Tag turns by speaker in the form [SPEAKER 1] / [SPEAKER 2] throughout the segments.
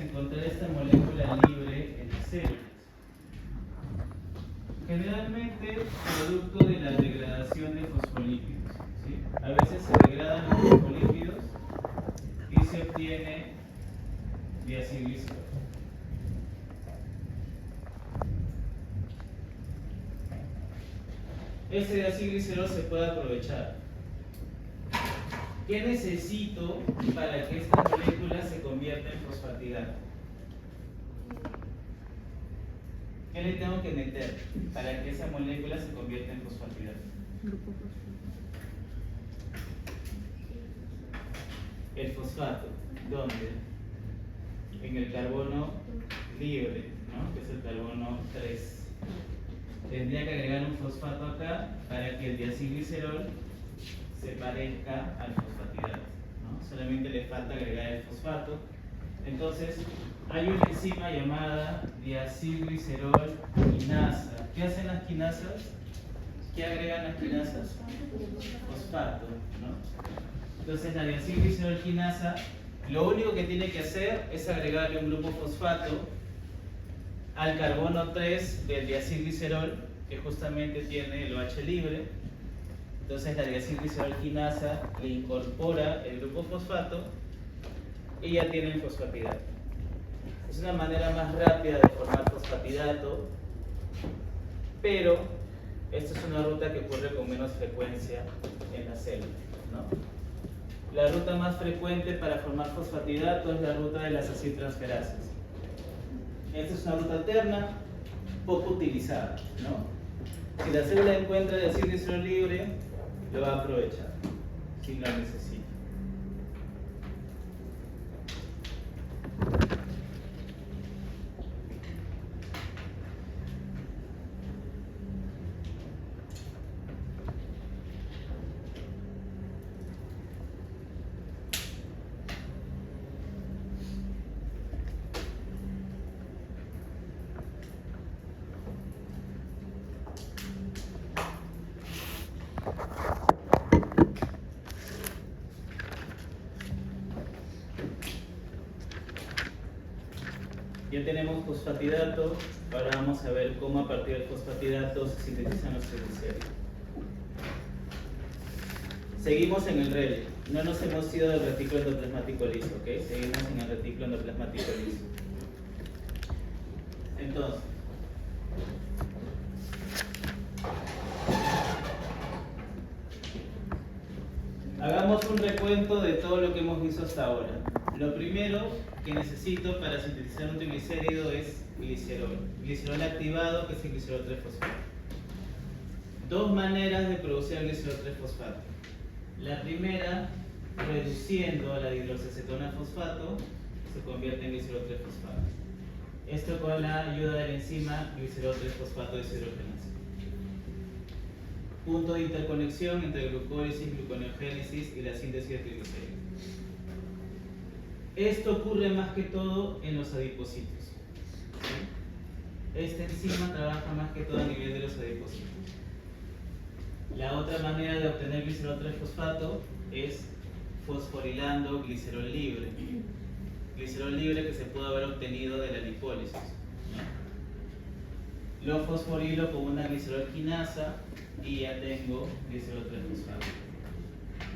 [SPEAKER 1] encontrar esta molécula libre en las células. Generalmente producto de la degradación de fosfolípidos, ¿sí? A veces se degradan los fosfolípidos y se obtiene diacilglicerol. Este diacilglicerol se puede aprovechar. ¿Qué necesito para que esta molécula se convierta en fosfatidado? ¿Qué le tengo que meter para que esa molécula se convierta en fosfatidado? El fosfato. ¿Dónde? En el carbono libre, ¿no? Que es el carbono 3. Tendría que agregar un fosfato acá para que el diacilglicerol se parezca al fosfatidado, ¿no? Solamente le falta agregar el fosfato. Entonces, hay una enzima llamada diacilglicerol quinasa. ¿Qué hacen las quinasas? ¿Qué agregan las quinasas? Fosfato, ¿no? Entonces, la diacilglicerol quinasa, lo único que tiene que hacer es agregarle un grupo fosfato al carbono 3 del diacilglicerol, que justamente tiene el OH libre. Entonces la diacilglicerol quinasa le incorpora el grupo fosfato y ya tienen fosfatidato. Es una manera más rápida de formar fosfatidato, pero esta es una ruta que ocurre con menos frecuencia en las células, ¿no? La ruta más frecuente para formar fosfatidato es la ruta de las aciltransferasas. Esta es una ruta alterna, poco utilizada, ¿no? Si la célula encuentra diacilglicerol libre, lo va a aprovechar, si lo necesita. Ya tenemos fosfatidato, ahora vamos a ver cómo a partir del fosfatidato se sintetizan los triglicéridos. Seguimos en el RELI, no nos hemos ido del retículo endoplasmático liso, ¿ok? Seguimos en el retículo endoplasmático liso. Entonces, hagamos un recuento de todo lo que hemos visto hasta ahora. Lo primero que necesito para sintetizar un triglicérido es glicerol. Glicerol activado, que es el glicerol 3-fosfato. Dos maneras de producir el glicerol 3-fosfato. La primera, reduciendo a la hidroxacetona fosfato, se convierte en glicerol 3-fosfato. Esto con la ayuda de la enzima glicerol 3-fosfato deshidrogenasa. Punto de interconexión entre glucólisis, gluconeogénesis y la síntesis de triglicéridos. Esto ocurre más que todo en los adipocitos, ¿sí? Esta enzima trabaja más que todo a nivel de los adipocitos. La otra manera de obtener glicerol 3-fosfato es fosforilando glicerol libre. Glicerol libre que se puede haber obtenido de la lipólisis, ¿no? Lo fosforilo con una glicerol quinasa y ya tengo glicerol 3-fosfato.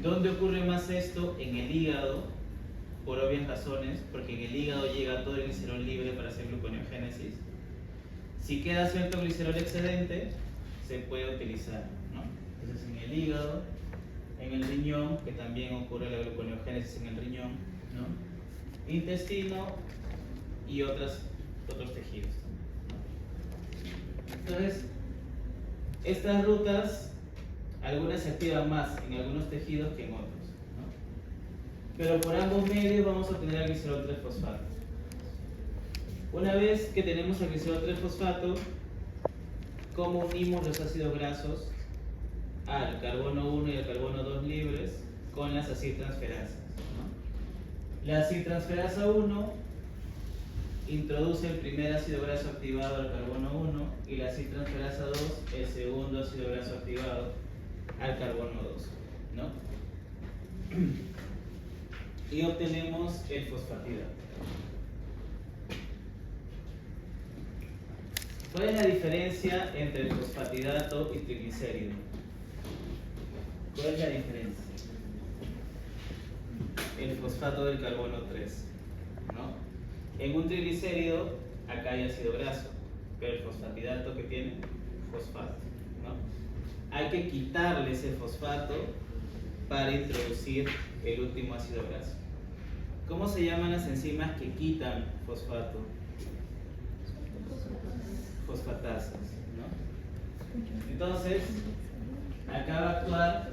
[SPEAKER 1] ¿Dónde ocurre más esto? En el hígado, por obvias razones, porque en el hígado llega todo el glicerol libre para hacer gluconeogénesis. Si queda cierto glicerol excedente, se puede utilizar, ¿no? Entonces en el hígado, en el riñón, que también ocurre la gluconeogénesis en el riñón, ¿no? Intestino y otros tejidos, ¿no? Entonces, estas rutas, algunas se activan más en algunos tejidos que en otros, ¿no? Pero por ambos medios vamos a obtener el glicerol 3-fosfato. Una vez que tenemos el glicerol 3-fosfato, ¿cómo unimos los ácidos grasos al carbono 1 y al carbono 2 libres con las aciltransferasas, ¿no? La aciltransferasa 1 introduce el primer ácido graso activado al carbono 1 y la aciltransferasa 2 el segundo ácido graso activado al carbono 2, ¿no? Y obtenemos el fosfatidato. ¿Cuál es la diferencia entre el fosfatidato y triglicérido? ¿Cuál es la diferencia? El fosfato del carbono 3, ¿no? En un triglicérido, acá hay ácido graso, pero el fosfatidato que tiene, fosfato, ¿no? Hay que quitarle ese fosfato para introducir el último ácido graso. ¿Cómo se llaman las enzimas que quitan fosfato? Fosfatasas, ¿no? Entonces, acá va a actuar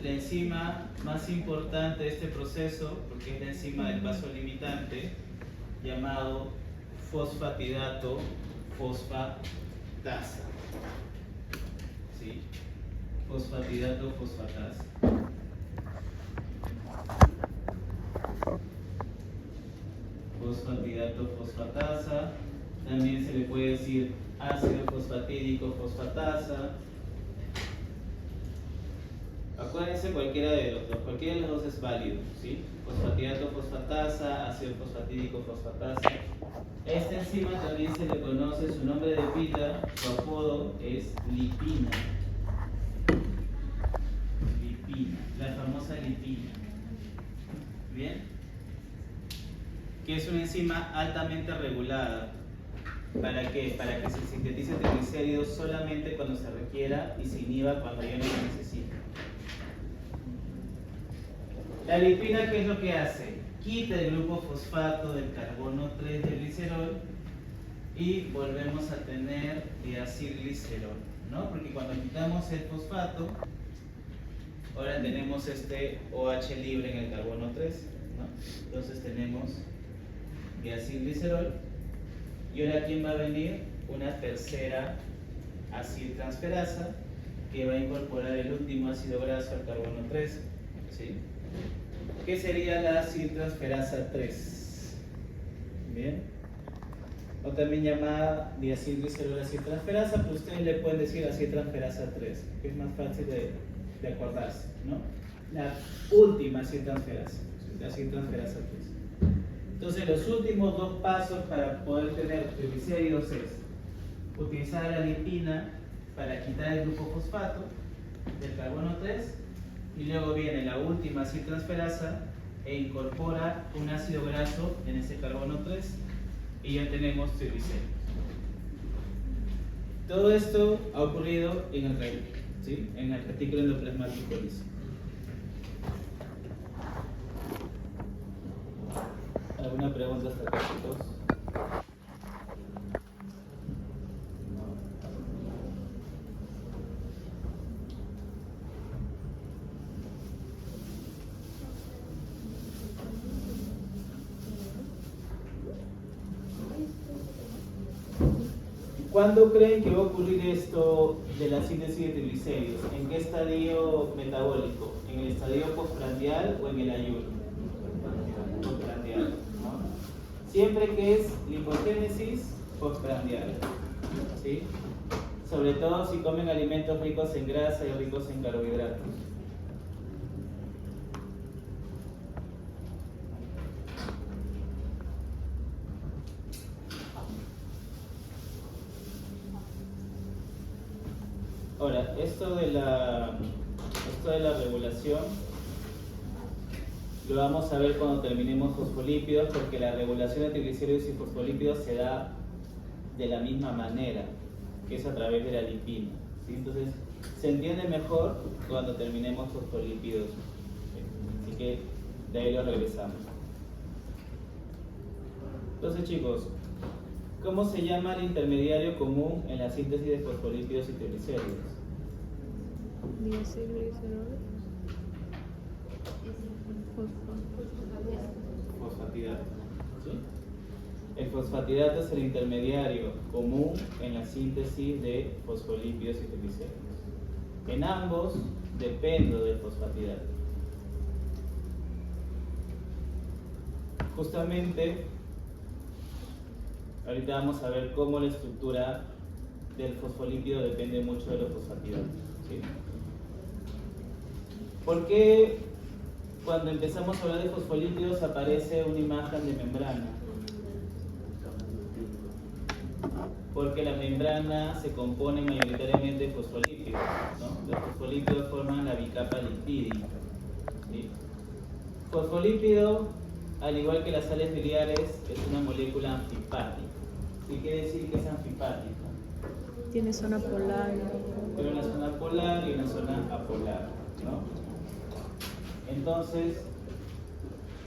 [SPEAKER 1] la enzima más importante de este proceso, porque es la enzima del paso limitante, llamado fosfatidato fosfatasa. ¿Sí? Fosfatidato fosfatasa. Fosfatidato fosfatasa. También se le puede decir ácido fosfatídico fosfatasa. Acuérdense, cualquiera de los dos es válido, ¿sí? Fosfatidato fosfatasa, ácido fosfatídico fosfatasa. Esta enzima también se le conoce, su nombre de pila, su apodo es lipina. Lipina, la famosa lipina. ¿Bien? Que es una enzima altamente regulada. ¿Para qué? Para que se sintetice triglicéridos solamente cuando se requiera y se inhiba cuando ya no se necesita. La lipina, ¿qué es lo que hace? Quita el grupo fosfato del carbono 3 del glicerol y volvemos a tener diacilglicerol, ¿no? Porque cuando quitamos el fosfato, ahora tenemos este OH libre en el carbono 3, ¿no? Entonces tenemos diacilglicerol. Y ahora, ¿quién va a venir? Una tercera aciltransferasa que va a incorporar el último ácido graso al carbono 3, ¿sí? ¿Qué sería la aciltransferasa 3? ¿Bien? O también llamada diacilglicerol aciltransferasa, pero ustedes le pueden decir aciltransferasa 3, que es más fácil de acordarse, ¿no? La última aciltransferasa, la aciltransferasa 3. Entonces, los últimos dos pasos para poder tener triglicéridos es utilizar la lipina para quitar el grupo fosfato del carbono 3 y luego viene la última aciltransferasa e incorpora un ácido graso en ese carbono 3 y ya tenemos triglicéridos. Todo esto ha ocurrido en el reino, ¿sí? En el retículo endoplasmático liso. ¿Alguna pregunta hasta acá, chicos? ¿Cuándo creen que va a ocurrir esto de la síntesis de triglicéridos? ¿En qué estadio metabólico? ¿En el estadio postprandial o en el ayuno? Postprandial, ¿no? Siempre que es lipogénesis postprandial, ¿sí? Sobre todo si comen alimentos ricos en grasa y ricos en carbohidratos. Ahora, esto de la regulación lo vamos a ver cuando terminemos fosfolípidos, porque la regulación de triglicéridos y fosfolípidos se da de la misma manera, que es a través de la lipina, ¿sí? Entonces, se entiende mejor cuando terminemos fosfolípidos. Así que de ahí lo regresamos. Entonces, chicos, ¿cómo se llama el intermediario común en la síntesis de fosfolípidos y triglicéridos?
[SPEAKER 2] Diacilglicerol.
[SPEAKER 1] Fosfatidato, ¿sí? El fosfatidato es el intermediario común en la síntesis de fosfolípidos y triglicéridos. En ambos dependo del fosfatidato. Justamente, ahorita vamos a ver cómo la estructura del fosfolípido depende mucho de los fosfatidatos, ¿sí? ¿Por qué cuando empezamos a hablar de fosfolípidos aparece una imagen de membrana? porque la membrana se compone mayoritariamente de fosfolípidos, ¿no? Los fosfolípidos forman la bicapa lipídica, ¿sí? Fosfolípido, al igual que las sales biliares, es una molécula anfipática. ¿Qué quiere decir que es anfipática?
[SPEAKER 2] Tiene zona polar.
[SPEAKER 1] Tiene una zona polar y una zona apolar, ¿no? Entonces,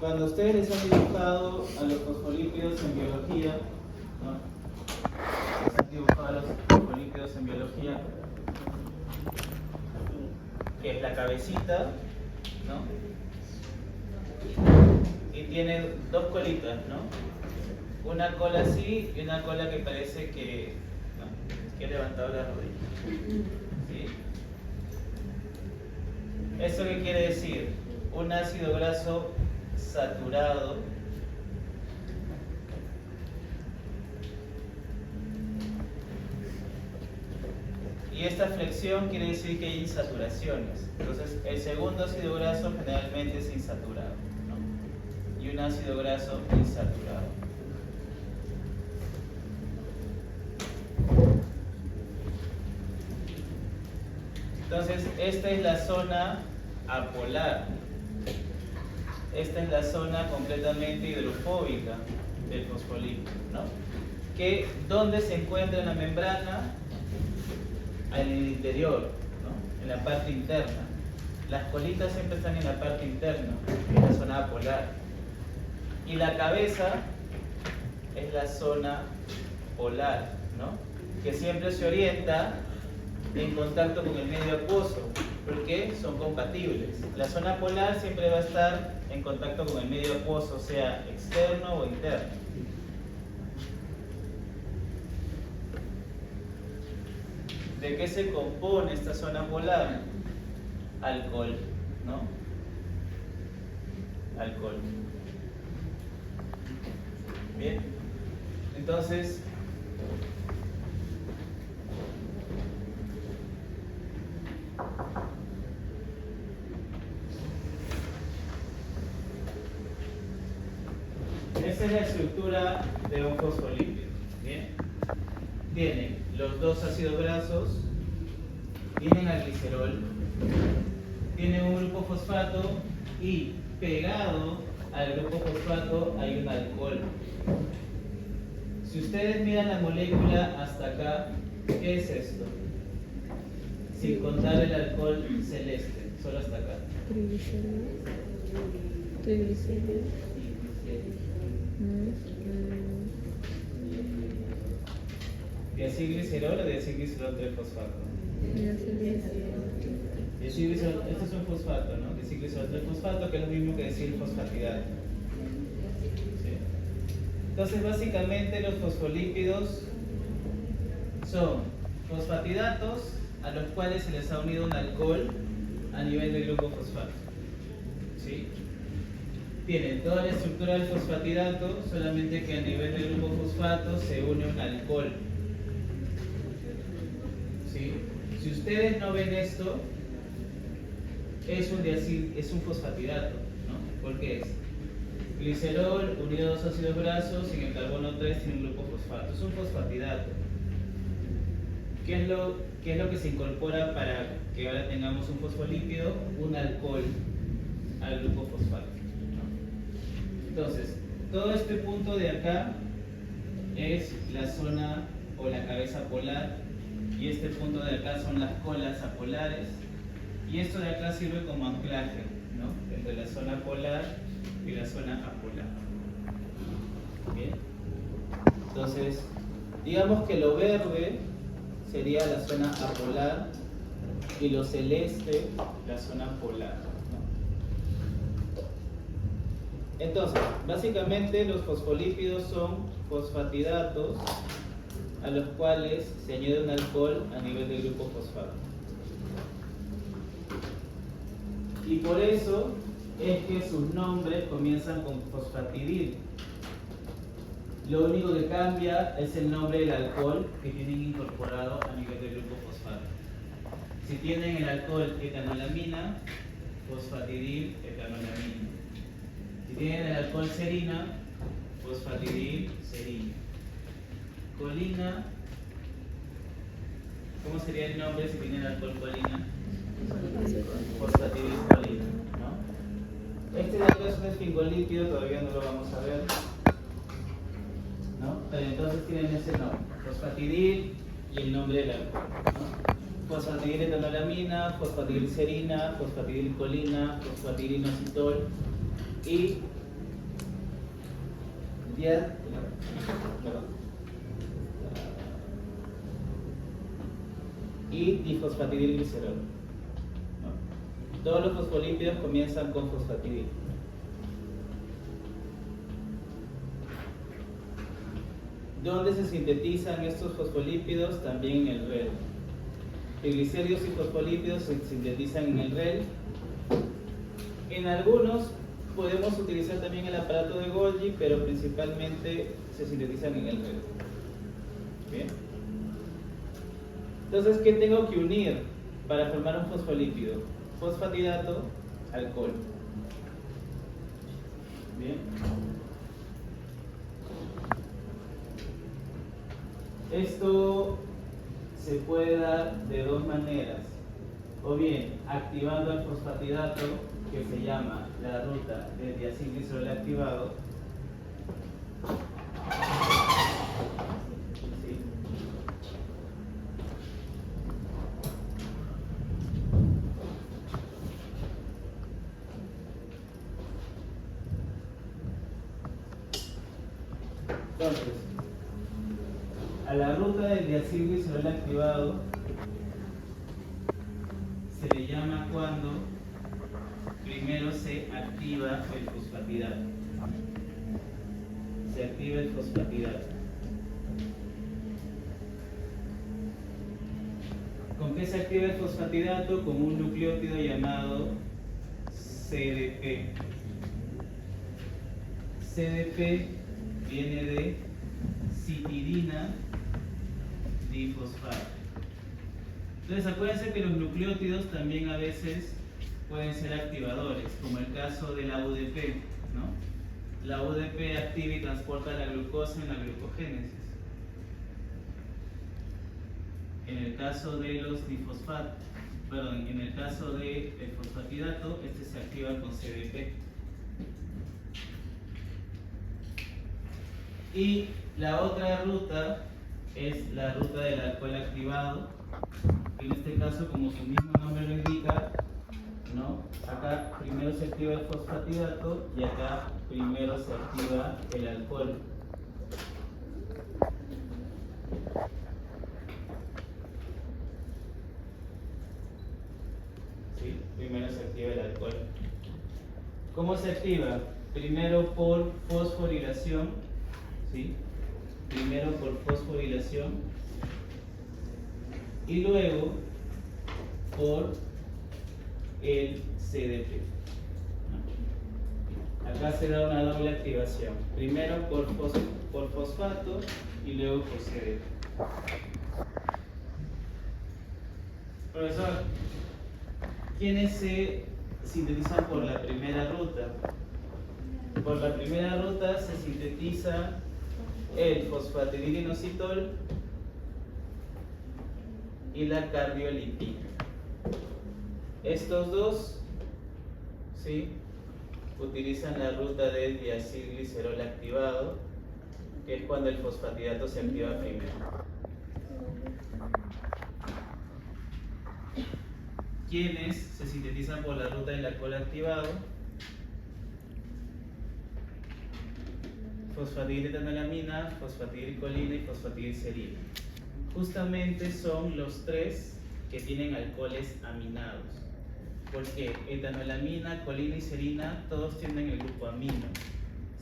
[SPEAKER 1] cuando ustedes les han dibujado a los fosfolípidos en biología, ¿no? Les han dibujado a los fosfolípidos en biología, que es la cabecita, ¿no? Y tiene dos colitas, ¿no? Una cola así y una cola que parece que, ¿no? que ha levantado la rodilla. ¿Sí? ¿Eso qué quiere decir? Un ácido graso saturado y esta flexión quiere decir que hay insaturaciones. Entonces el segundo ácido graso generalmente es insaturado, ¿no? Y un ácido graso insaturado. Entonces esta es la zona apolar. Esta es la zona completamente hidrofóbica del fosfolípido, ¿no? Que ¿dónde se encuentra en la membrana? En el interior, ¿no? En la parte interna. Las colitas siempre están en la parte interna, en la zona apolar. Y la cabeza es la zona polar, ¿no? Que siempre se orienta en contacto con el medio acuoso, porque son compatibles. La zona polar siempre va a estar en contacto con el medio acuoso, sea externo o interno. ¿De qué se compone esta zona polar? Alcohol, ¿no? Alcohol. Bien. Entonces, esa es la estructura de un fosfolípido. Bien. Tiene los dos ácidos grasos, tienen al glicerol, tiene un grupo fosfato y pegado al grupo fosfato hay un alcohol. Si ustedes miran la molécula hasta acá, ¿qué es esto? Sin contar el alcohol celeste, solo hasta acá.
[SPEAKER 2] Triglicéridos. Triglicéridos.
[SPEAKER 1] Diacilglicerol o diacilglicerol 3-fosfato. Diacilglicerol, esto es un fosfato, ¿no? Diacilglicerol 3-fosfato, que es lo mismo que decir fosfatidato. ¿Sí? Entonces, básicamente, los fosfolípidos son fosfatidatos a los cuales se les ha unido un alcohol a nivel del grupo fosfato. ¿Sí? Tienen toda la estructura del fosfatidato, solamente que a nivel del grupo fosfato se une un alcohol. ¿Sí? Si ustedes no ven esto, es un fosfatidato, ¿no? ¿Por qué es? Glicerol unido a dos ácidos grasos y en el carbono 3 tiene un grupo fosfato. Es un fosfatidato. ¿Qué es lo que se incorpora para que ahora tengamos un fosfolípido? Un alcohol al grupo fosfato, ¿no? Entonces, todo este punto de acá es la zona o la cabeza polar y este punto de acá son las colas apolares y esto de acá sirve como anclaje, ¿no? Entre la zona polar y la zona apolar. ¿Bien? Entonces, digamos que lo verde sería la zona apolar y lo celeste la zona polar, ¿no? Entonces, básicamente los fosfolípidos son fosfatidatos a los cuales se añade un alcohol a nivel del grupo fosfato. Y por eso es que sus nombres comienzan con fosfatidil. Lo único que cambia es el nombre del alcohol que tienen incorporado a nivel del grupo fosfato. Si tienen el alcohol etanolamina, fosfatidil etanolamina. Si tienen el alcohol serina, fosfatidil serina. Colina, ¿Cómo sería el nombre si tiene el alcohol colina?
[SPEAKER 2] Acetona.
[SPEAKER 1] Fosfatidilcolina, ¿no? Este de acá es un esfingolípido, todavía no lo vamos a ver, ¿no? Pero entonces tienen ese nombre, fosfatidil y el nombre del alcohol, ¿no? Fosfatidiletonolamina, fosfatidilserina, fosfatidilcolina, fosfatidilinositol y y difosfatidilglicerol, ¿no? Todos los fosfolípidos comienzan con fosfatidil. ¿Dónde se sintetizan estos fosfolípidos? También en el REL. Triglicéridos y fosfolípidos se sintetizan en el REL. En algunos podemos utilizar también el aparato de Golgi, pero principalmente se sintetizan en el REL. Bien. Entonces, ¿qué tengo que unir para formar un fosfolípido? Fosfatidato, alcohol. Bien. Esto se puede dar de dos maneras. O bien, activando el fosfatidato, que se llama la ruta del diacilglicerol activado. ¿Sí? Entonces, a la ruta del diacilglicerol activado se le llama cuando primero se activa el fosfatidato. Se activa el fosfatidato. ¿Con qué se activa el fosfatidato? Con un nucleótido llamado CDP. CDP viene de citidina difosfato. Entonces acuérdense que los nucleótidos también a veces pueden ser activadores, como el caso de la UDP, ¿no? La UDP activa y transporta la glucosa en la glucogénesis. En el caso de los difosfatos, perdón, en el caso del fosfatidato, este se activa con CDP. Y la otra ruta es la ruta del alcohol activado, que en este caso, como su mismo nombre lo indica, ¿no? Acá primero se activa el fosfatidato y acá primero se activa el alcohol. ¿Sí? Primero se activa el alcohol. ¿Cómo se activa? Primero por fosforilación, ¿sí? Primero por fosforilación y luego por el CDP. Acá se da una doble activación. Primero por fosfato y luego por CDP. Profesor, ¿quiénes se sintetizan por la primera ruta? Por la primera ruta se sintetiza el fosfatidilinositol y la cardiolipina. Estos dos, ¿sí?, utilizan la ruta del diacilglicerol activado, que es cuando el fosfatidato se activa primero. ¿Quiénes se sintetizan por la ruta del alcohol activado? Fosfatidiletonolamina, fosfatidilcolina y fosfatidilserina. Justamente son los tres que tienen alcoholes aminados, porque etanolamina, colina y serina todos tienen el grupo amino,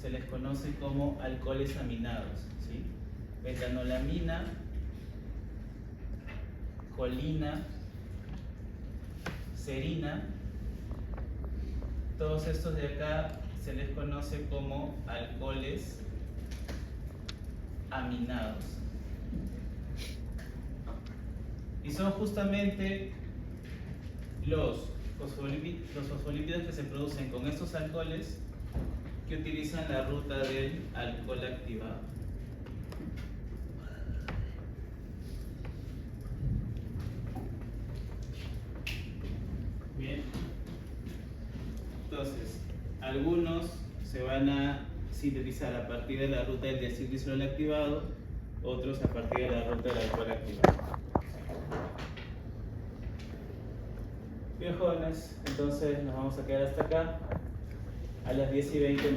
[SPEAKER 1] se les conoce como alcoholes aminados, ¿sí? Etanolamina, colina, serina, todos estos de acá se les conoce como alcoholes aminados. Y son justamente los fosfolípidos que se producen con estos alcoholes que utilizan la ruta del alcohol activado. algunos se van a sintetizar a partir de la ruta del diacilglicerol activado, otros a partir de la ruta del alcohol activado. Bien, jóvenes, entonces nos vamos a quedar hasta acá. A las 10:20